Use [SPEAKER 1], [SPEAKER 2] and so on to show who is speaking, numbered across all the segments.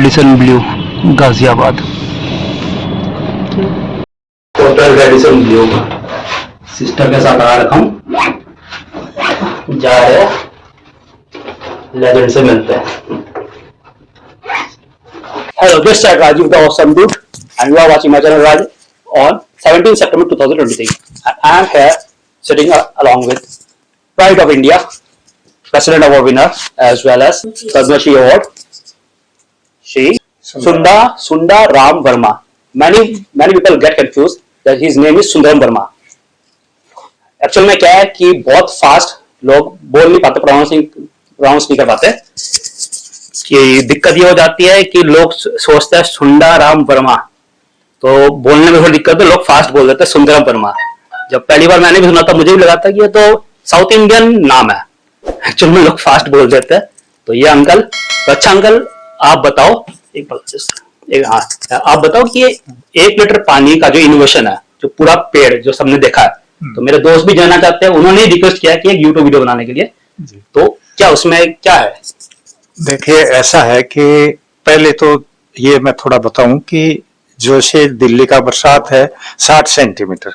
[SPEAKER 1] Radisson Blu Ghaziabad.
[SPEAKER 2] Hotel Radisson Blu sister के साथ आ रखा हूँ, जा रहे लेजेंड से मिलते हैं। Hello, this is Rajiv the Awesome Dude and you are watching my channel Raj on 17 September 2023. I am here sitting along with Pride of India, President Award winner as well as Padma Shri Award, Shri Sunda Ram Verma. Many people get confused that his name is Sundaram Verma. Actual में क्या है कि बहुत fast लोग बोल नहीं पाते, pronounce नहीं कर पाते। कि दिक्कत ये हो जाती है कि लोग सोचते हैं सुंदा राम वर्मा, तो बोलने में थोड़ी दिक्कत है, लोग फास्ट बोल देते हैं सुंदरम वर्मा। जब पहली बार मैंने भी सुना था मुझे भी लगा था कि ये तो साउथ इंडियन नाम है, एक्चुअल में लोग फास्ट बोल देते हैं। तो ये अंकल, तो अच्छा अंकल आप बताओ आप बताओ कि 1 लीटर पानी का जो इनोवेशन है, जो पूरा पेड़ जो सबने देखा है, तो मेरे दोस्त भी जानना चाहते हैं, उन्होंने रिक्वेस्ट किया कि एक यूट्यूब वीडियो बनाने के लिए, तो क्या उसमें क्या है?
[SPEAKER 3] देखिए ऐसा है कि पहले तो ये मैं थोड़ा बताऊं कि जो से दिल्ली का बरसात है 60 सेंटीमीटर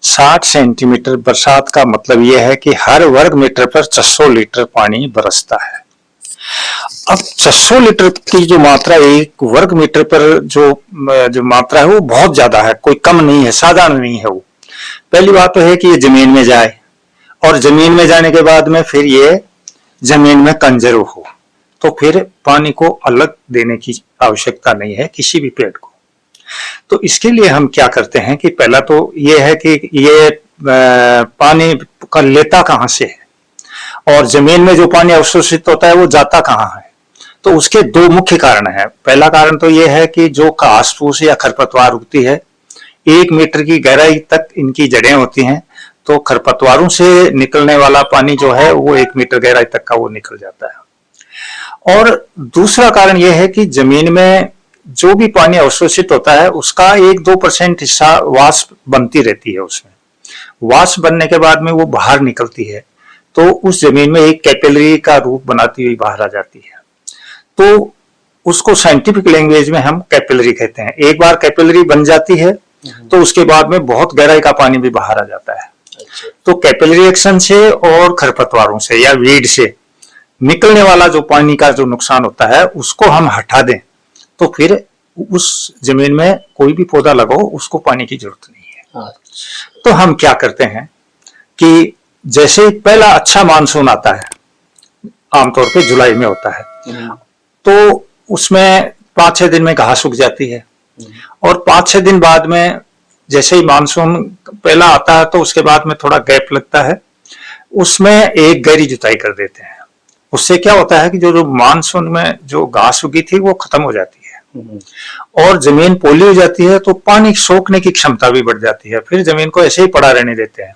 [SPEAKER 3] 60 सेंटीमीटर बरसात का मतलब ये है कि हर वर्ग मीटर पर 600 लीटर पानी बरसता है। अब 600 लीटर की जो मात्रा एक वर्ग मीटर पर जो मात्रा है वो बहुत ज्यादा है, कोई कम नहीं है, साधारण नहीं है वो। पहली बात तो है कि ये जमीन में जाए और जमीन में जाने के बाद में फिर ये जमीन में कंजर्व हो, तो फिर पानी को अलग देने की आवश्यकता नहीं है किसी भी पेड़ को। तो इसके लिए हम क्या करते हैं कि पहला तो ये है कि ये पानी का लेता कहाँ से है और जमीन में जो पानी अवशोषित होता है वो जाता कहाँ है। तो उसके 2 मुख्य कारण हैं। पहला कारण तो ये है कि जो घास फूस या खरपतवार उगती है, 1 मीटर की गहराई तक इनकी जड़ें होती हैं, तो खरपतवारों से निकलने वाला पानी जो है वो 1 मीटर गहराई तक का वो निकल जाता है। और दूसरा कारण यह है कि जमीन में जो भी पानी अवशोषित होता है उसका 1-2% हिस्सा वाष्प बनती रहती है, उसमें वाष्प बनने के बाद में वो बाहर निकलती है, तो उस जमीन में एक कैपिलरी का रूप बनाती हुई बाहर आ जाती है। तो उसको साइंटिफिक लैंग्वेज में हम कैपिलरी कहते हैं। एक बार कैपिलरी बन जाती है तो उसके बाद में बहुत गहराई का पानी भी बाहर आ जाता है। तो कैपिलरी एक्शन से और खरपतवारों से या वीड से निकलने वाला जो पानी का जो नुकसान होता है उसको हम हटा दें, तो फिर उस जमीन में कोई भी पौधा लगाओ उसको पानी की जरूरत नहीं है। तो हम क्या करते हैं कि जैसे पहला अच्छा मानसून आता है, आमतौर पे जुलाई में होता है, तो उसमें 5-6 दिन में घास उग जाती है और 5-6 दिन बाद में जैसे ही मानसून पहला आता है तो उसके बाद में थोड़ा गैप लगता है, उसमें एक गहरी जुताई कर देते हैं। उससे क्या होता है कि जो मानसून में जो घास उगी थी वो खत्म हो जाती है और जमीन पोली हो जाती है, तो पानी सोखने की क्षमता भी बढ़ जाती है। फिर जमीन को ऐसे ही पड़ा रहने देते हैं।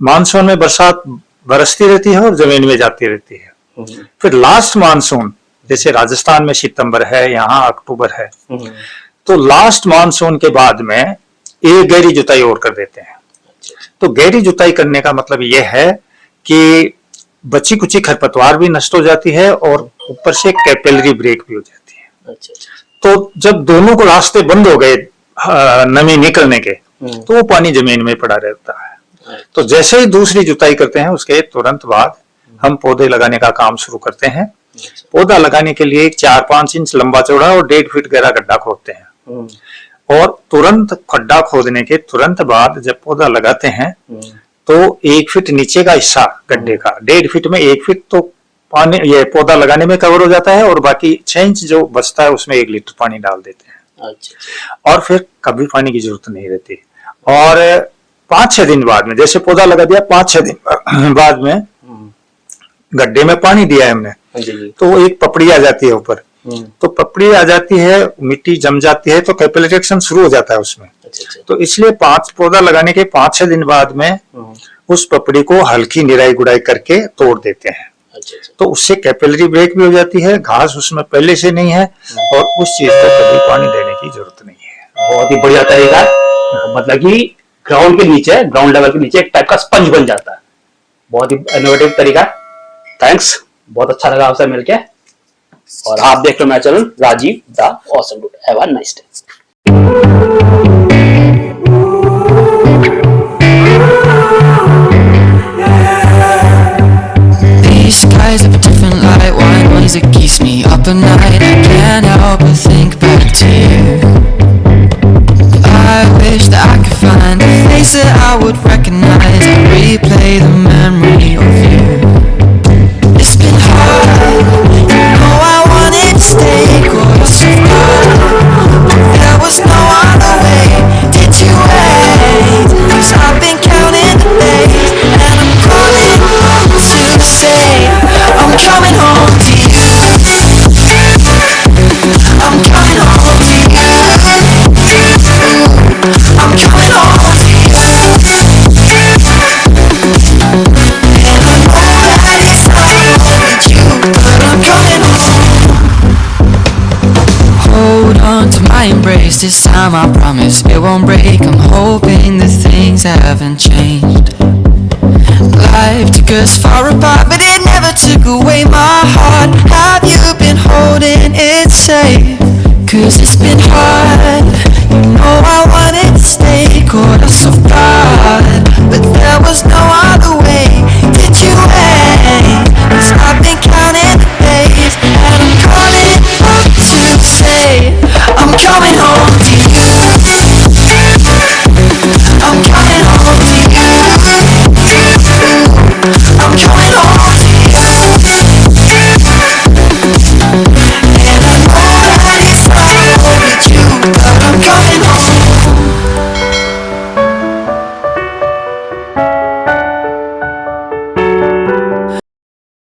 [SPEAKER 3] मानसून में बरसात बरसती रहती है और जमीन में जाती रहती है। फिर लास्ट मानसून जैसे राजस्थान में सितंबर है, यहाँ अक्टूबर है, तो लास्ट मानसून के बाद में एक गहरी जुताई और कर देते हैं। तो गहरी जुताई करने का मतलब यह है कि बची कुची खरपतवार भी नष्ट हो जाती है और ऊपर से कैपिलरी ब्रेक भी हो जाती है। तो जब दोनों को रास्ते बंद हो गए नमी निकलने के, तो वो पानी जमीन में पड़ा रहता है। तो जैसे ही दूसरी जुताई करते हैं उसके तुरंत बाद हम पौधे लगाने का काम शुरू करते हैं। पौधा लगाने के लिए 4-5 इंच लंबा चौड़ा और 1.5 फीट गहरा गड्ढा खोदते हैं और तुरंत खड्डा खोदने के तुरंत बाद जब पौधा लगाते हैं तो 1 फीट नीचे का हिस्सा गड्ढे का, 1.5 फीट में 1 फीट तो पानी ये पौधा लगाने में कवर हो जाता है और बाकी 6 इंच जो बचता है उसमें 1 लीटर पानी डाल देते हैं। और फिर कभी पानी की जरूरत नहीं रहती। और 5-6 दिन बाद में, जैसे पौधा लगा दिया 5-6 दिन बाद में गड्ढे में पानी दिया है हमने, तो वो एक पपड़ी आ जाती है ऊपर, तो पपड़ी आ जाती है, मिट्टी जम जाती है, तो कैपिलरी एक्शन शुरू हो जाता है उसमें। तो इसलिए पौधा लगाने के 5-6 दिन बाद में उस पपड़ी को हल्की निराई गुड़ाई करके तोड़ देते हैं। तो उससे कैपिलरी ब्रेक भी हो जाती है, घास उसमें पहले से नहीं है और उस चीज को कभी पानी देने की जरूरत नहीं है।
[SPEAKER 2] बहुत ही बढ़िया तरीका है, मतलब कि ग्राउंड के नीचे, ग्राउंड लेवल के नीचे एक टाइप का स्पंज बन जाता है। बहुत ही इनोवेटिव तरीका। थैंक्स, बहुत अच्छा लगा आपसे मिलके। और आप देख रहे हो मेरा channel Rajiv the awesome dude. Have a nice day.
[SPEAKER 4] These skies have a different light, white noise that keeps me up at night. I can't help but think back to you. I wish that I could find a face that I would recognize and replay the memory of you. It's been hard, you know I wanted to stay caught up so far. There was no other way, did you wait? 'Cause I've been counting the days, and I'm calling home to say I'm coming home to you. I'm coming home to you. I'm coming home to you. And I know that it's not with you, but I'm coming home. Hold on to my embrace, this time I promise it won't break. I'm hoping that things haven't changed. Life took us far apart, but it never took away my heart. Have you been holding it safe? 'Cause it's been hard.